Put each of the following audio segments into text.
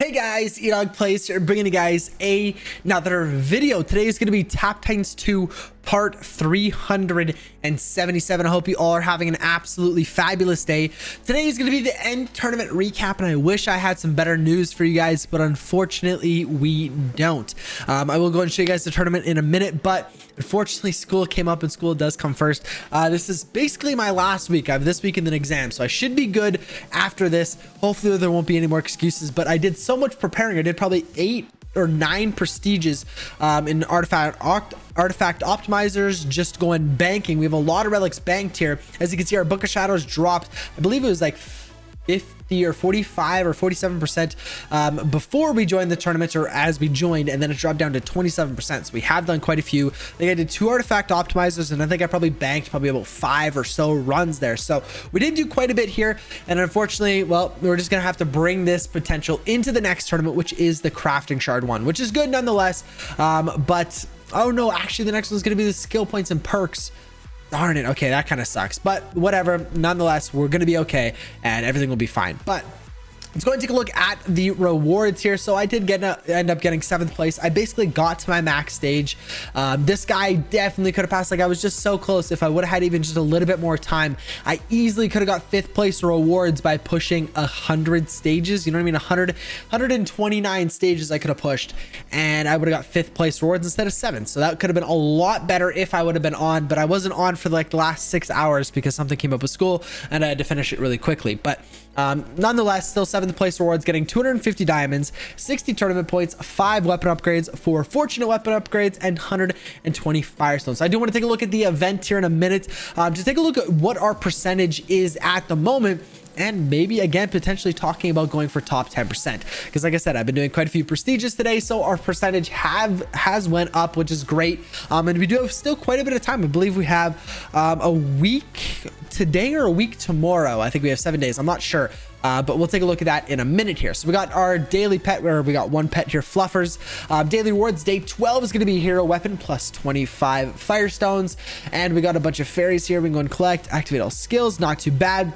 Hey guys, EdogPlays here, bringing you guys another video. Today is going to be Tap Titans 2 part 377. I hope you all are having an absolutely fabulous day. Today is going to be the end tournament recap, and I wish I had some better news for you guys, but unfortunately we don't. I will go and show you guys the tournament in a minute, but unfortunately school came up and school does come first. This is basically my last week. I have this week and then exam, so I should be good after this. Hopefully there won't be any more excuses, but I did so much preparing. I did probably 8 or 9 prestiges in artifact optimizers, just going banking. We have a lot of relics banked here. As you can see, our Book of Shadows dropped, I believe it was like 50 or 45 or 47% before we joined the tournament, or as we joined, and then it dropped down to 27%. So we have done quite a few. I think I did 2 artifact optimizers, and I think I probably banked probably about 5 or so runs there. So we did do quite a bit here, and unfortunately, well, we're just gonna have to bring this potential into the next tournament, which is the crafting shard one, which is good nonetheless. But oh no, actually the next one's gonna be the skill points and perks. Darn it. Okay, that kind of sucks, but whatever. Nonetheless, we're going to be okay and everything will be fine. But let's go and take a look at the rewards here. So I did end up getting 7th place. I basically got to my max stage. This guy definitely could have passed. Like, I was just so close. If I would have had even just a little bit more time, I easily could have got 5th place rewards by pushing 100 stages. You know what I mean? 129 stages I could have pushed, and I would have got 5th place rewards instead of 7th. So that could have been a lot better if I would have been on, but I wasn't on for like the last 6 hours because something came up with school and I had to finish it really quickly. But nonetheless, still 7th place rewards, getting 250 diamonds, 60 tournament points, 5 weapon upgrades, 4 fortunate weapon upgrades, and 120 firestones. So I do want to take a look at the event here in a minute to take a look at what our percentage is at the moment, and maybe again potentially talking about going for top 10%, because like I said, I've been doing quite a few prestiges today, so our percentage has went up, which is great. And we do have still quite a bit of time. I believe we have a week today or a week tomorrow. I think we have 7 days, I'm not sure. But we'll take a look at that in a minute here. So we got our daily pet, where we got 1 pet here, Fluffers. Daily rewards, day 12 is going to be hero weapon plus 25 firestones, and we got a bunch of fairies here. We can go and collect, activate all skills, not too bad.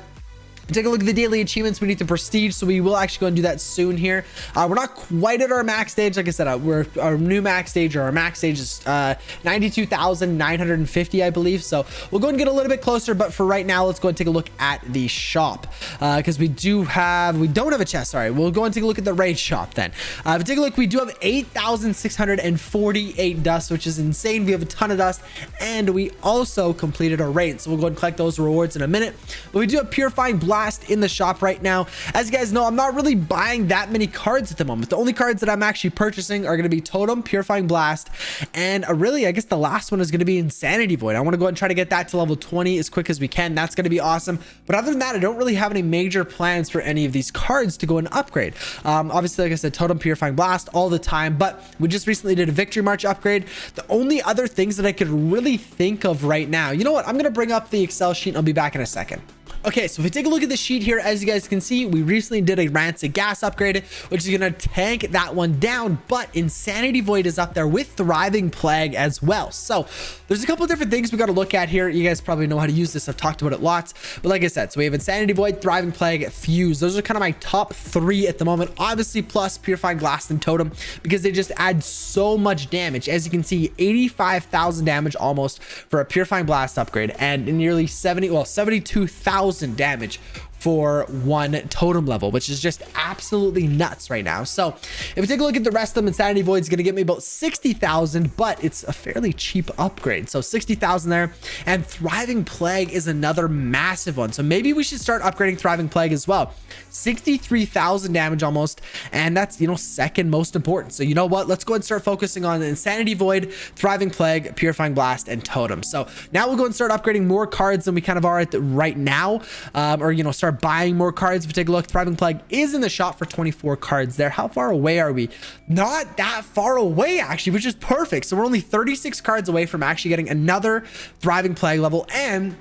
Take a look at the daily achievements. We need to prestige, so we will actually go and do that soon here. We're not quite at our max stage. Like I said, our new max stage, or our max stage is 92,950, I believe. So we'll go and get a little bit closer, but for right now, let's go and take a look at the shop, because we don't have a chest. Sorry, we'll go and take a look at the raid shop then. If we take a look, we do have 8,648 dust, which is insane. We have a ton of dust, and we also completed our raid, so we'll go and collect those rewards in a minute. But we do have purifying blast in the shop right now. As you guys know, I'm not really buying that many cards at the moment. The only cards that I'm actually purchasing are going to be Totem, Purifying Blast, and really, I guess the last one is going to be Insanity Void. I want to go and try to get that to level 20 as quick as we can. That's going to be awesome. But other than that, I don't really have any major plans for any of these cards to go and upgrade. Obviously, like I said, Totem, Purifying Blast all the time, but we just recently did a Victory March upgrade. The only other things that I could really think of right now, you know what? I'm going to bring up the Excel sheet and I'll be back in a second. Okay, so if we take a look at the sheet here, as you guys can see, we recently did a Rancid Gas upgrade, which is going to tank that one down, but Insanity Void is up there with Thriving Plague as well. So there's a couple of different things we got to look at here. You guys probably know how to use this. I've talked about it lots, but like I said, so we have Insanity Void, Thriving Plague, Fuse. Those are kind of my top 3 at the moment, obviously plus Purifying Blast and Totem, because they just add so much damage. As you can see, 85,000 damage almost for a Purifying Blast upgrade, and nearly 72,000 damage for 1 totem level, which is just absolutely nuts right now. So if we take a look at the rest of them, Insanity Void is going to get me about 60,000, but it's a fairly cheap upgrade. So 60,000 there, and Thriving Plague is another massive one. So maybe we should start upgrading Thriving Plague as well. 63,000 damage almost, and that's, you know, second most important. So you know what? Let's go and start focusing on Insanity Void, Thriving Plague, Purifying Blast, and Totem. So now we'll go and start upgrading more cards than we kind of are at right now, or, you know, start buying more cards. If we take a look, Thriving Plague is in the shop for 24 cards there. How far away are we? Not that far away, actually, which is perfect. So we're only 36 cards away from actually getting another Thriving Plague level, and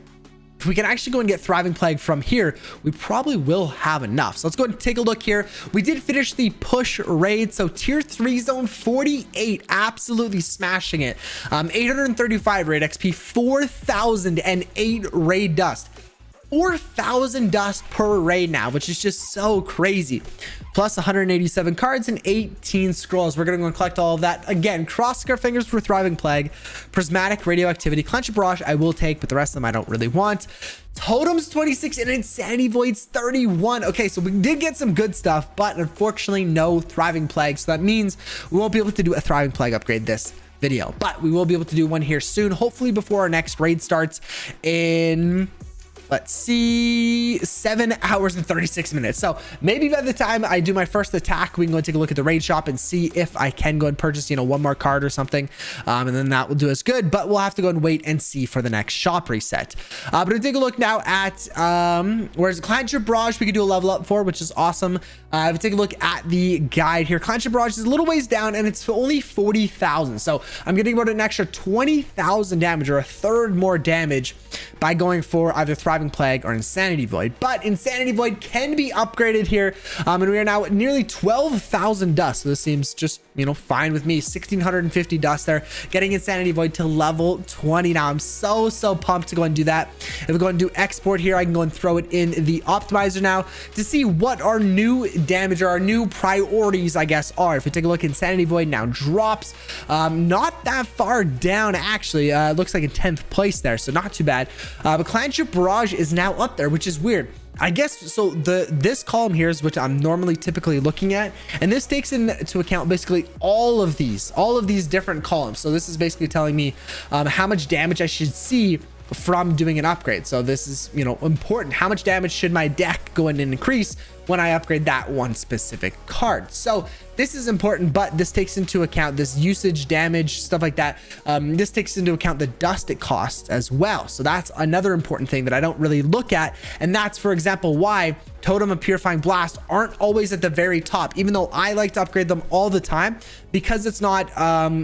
if we can actually go and get Thriving Plague from here, we probably will have enough. So let's go and take a look here. We did finish the push raid. So tier 3 zone 48, absolutely smashing it. 835 raid XP, 4,008 raid dust. 4,000 dust per raid now, which is just so crazy. Plus 187 cards and 18 scrolls. We're going to go and collect all of that. Again, crossing our fingers for Thriving Plague, Prismatic, Radioactivity, Clench of Barrage I will take, but the rest of them I don't really want. Totems 26 and Insanity Voids 31. Okay, so we did get some good stuff, but unfortunately no Thriving Plague. So that means we won't be able to do a Thriving Plague upgrade this video, but we will be able to do one here soon, hopefully before our next raid starts in, let's see, 7 hours and 36 minutes. So maybe by the time I do my first attack, we can go and take a look at the raid shop and see if I can go and purchase, you know, one more card or something. And then that will do us good, but we'll have to go and wait and see for the next shop reset. But we'll take a look now at, where's Clench of Barrage we could do a level up for, which is awesome. If we take a look at the guide here, Clench of Barrage is a little ways down and it's only 40,000. So I'm getting about an extra 20,000 damage, or a third more damage, by going for either Thriving Plague or Insanity Void. But Insanity Void can be upgraded here, and we are now at nearly 12,000 dust. So this seems just, you know, fine with me. 1,650 dust there, getting Insanity Void to level 20 now. I'm so pumped to go and do that. If we go and do export here, I can go and throw it in the optimizer now to see what our new damage or our new priorities, I guess, are. If we take a look, Insanity Void now drops not that far down, actually. Looks like in 10th place there, so not too bad. But Clench of Barrage is now up there, which is weird. I guess so. This column here is what I'm normally typically looking at, and this takes into account basically all of these different columns. So this is basically telling me how much damage I should see from doing an upgrade. So this is, you know, important. How much damage should my deck go in and increase when I upgrade that one specific card? So this is important, but this takes into account this usage, damage, stuff like that. This takes into account the dust it costs as well. So that's another important thing that I don't really look at. And that's, for example, why Totem and Purifying Blast aren't always at the very top, even though I like to upgrade them all the time, because it's not,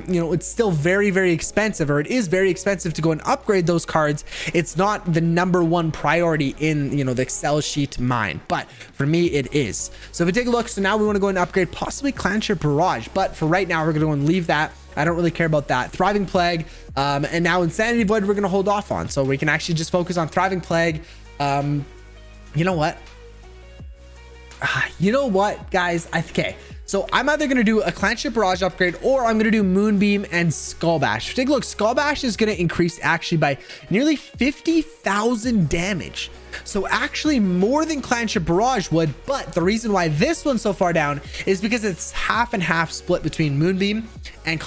you know, it's still very expensive, or it is very expensive to go and upgrade those cards. It's not the #1 priority in, you know, the Excel sheet mine, but for me it is. So if we take a look, so now we want to go and upgrade possibly Clench or Barrage, but for right now we're going to go and leave that. I don't really care about that. Thriving Plague, and now Insanity Void we're going to hold off on, so we can actually just focus on Thriving Plague. You know what? You know what, guys? Okay, so I'm either going to do a Clench of Barrage upgrade, or I'm going to do Moonbeam and Skull Bash. Take a look. Skull Bash is going to increase actually by nearly 50,000 damage. So actually more than Clench of Barrage would, but the reason why this one's so far down is because it's half and half split between Moonbeam and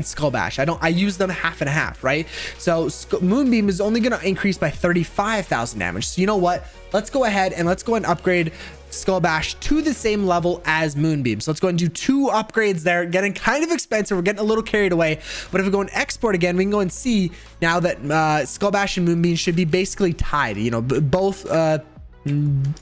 Skull Bash. I use them half and half, right? So Moonbeam is only going to increase by 35,000 damage. So you know what? Let's go ahead and let's go and upgrade Skull Bash to the same level as Moonbeam. So let's go and do 2 upgrades there. Getting kind of expensive. We're getting a little carried away. But if we go and export again, we can go and see now that Skull Bash and Moonbeam should be basically tied. You know, both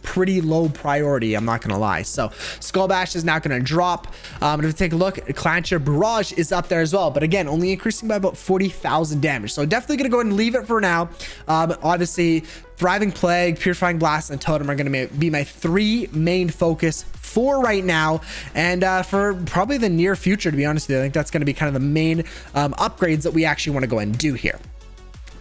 pretty low priority, I'm not gonna lie. So Skull Bash is now gonna drop. And if we take a look, Clench of Barrage is up there as well, but again only increasing by about 40,000 damage. So definitely gonna go ahead and leave it for now. Obviously Thriving Plague, Purifying Blast, and Totem are gonna be my 3 main focus for right now, and for probably the near future, to be honest with you. I think that's gonna be kind of the main upgrades that we actually want to go and do here.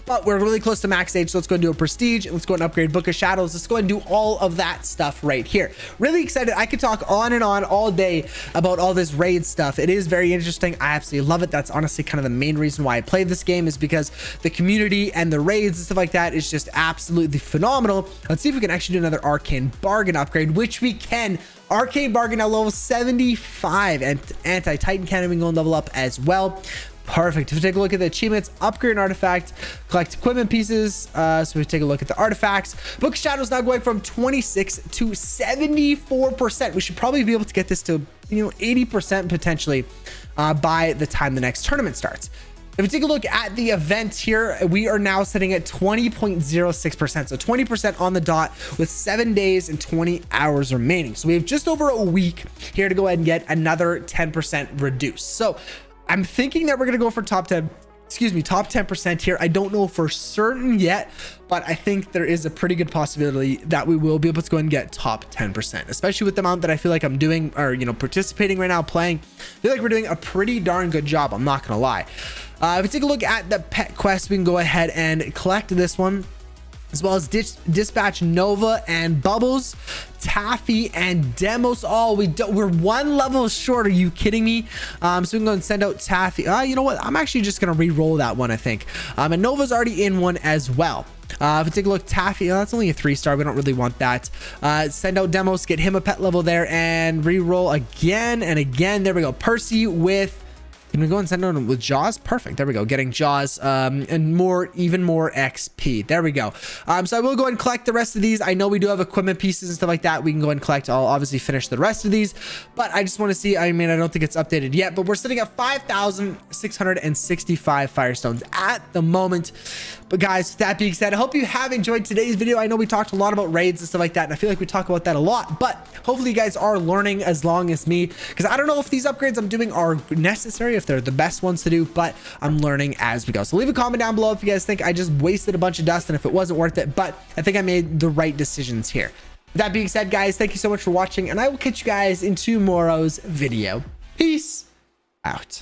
But we're really close to max age, so let's go and do a Prestige. Let's go and upgrade Book of Shadows. Let's go and do all of that stuff right here. Really excited. I could talk on and on all day about all this raid stuff. It is very interesting. I absolutely love it. That's honestly kind of the main reason why I play this game, is because the community and the raids and stuff like that is just absolutely phenomenal. Let's see if we can actually do another Arcane Bargain upgrade, which we can. Arcane Bargain now level 75, and Anti-Titan Cannon we can go and level up as well. Perfect. If we take a look at the achievements, upgrade an artifact, collect equipment pieces. So we take a look at the artifacts. Book of Shadows now going from 26 to 74%. We should probably be able to get this to, you know, 80% potentially by the time the next tournament starts. If we take a look at the event here, we are now sitting at 20.06%. So 20% on the dot with 7 days and 20 hours remaining. So we have just over a week here to go ahead and get another 10% reduced. So I'm thinking that we're going to go for top 10% here. I don't know for certain yet, but I think there is a pretty good possibility that we will be able to go and get top 10%, especially with the amount that I feel like I'm doing, or, you know, participating right now, playing. I feel like we're doing a pretty darn good job. I'm not going to lie. If we take a look at the pet quest, we can go ahead and collect this one. as well as Dispatch, Nova, and Bubbles, Taffy, and Demos. Oh, we're one level short. Are you kidding me? So we can go and send out Taffy. You know what? I'm actually just gonna re-roll that one, I think. And Nova's already in one as well. If we take a look, Taffy, that's only a 3-star. We don't really want that. Send out Demos, get him a pet level there, and re-roll again and again. There we go. Percy with... Can we go and send on with Jaws? Perfect. There we go. Getting Jaws and even more XP. There we go. So I will go and collect the rest of these. I know we do have equipment pieces and stuff like that. We can go and collect. I'll obviously finish the rest of these, but I just want to see. I mean, I don't think it's updated yet, but we're sitting at 5,665 Firestones at the moment. But guys, with that being said, I hope you have enjoyed today's video. I know we talked a lot about raids and stuff like that, and I feel like we talk about that a lot, but hopefully you guys are learning as long as me, because I don't know if these upgrades I'm doing are necessary, if they're the best ones to do, but I'm learning as we go. So leave a comment down below if you guys think I just wasted a bunch of dust and if it wasn't worth it, but I think I made the right decisions here. With that being said, guys, thank you so much for watching, and I will catch you guys in tomorrow's video. Peace out.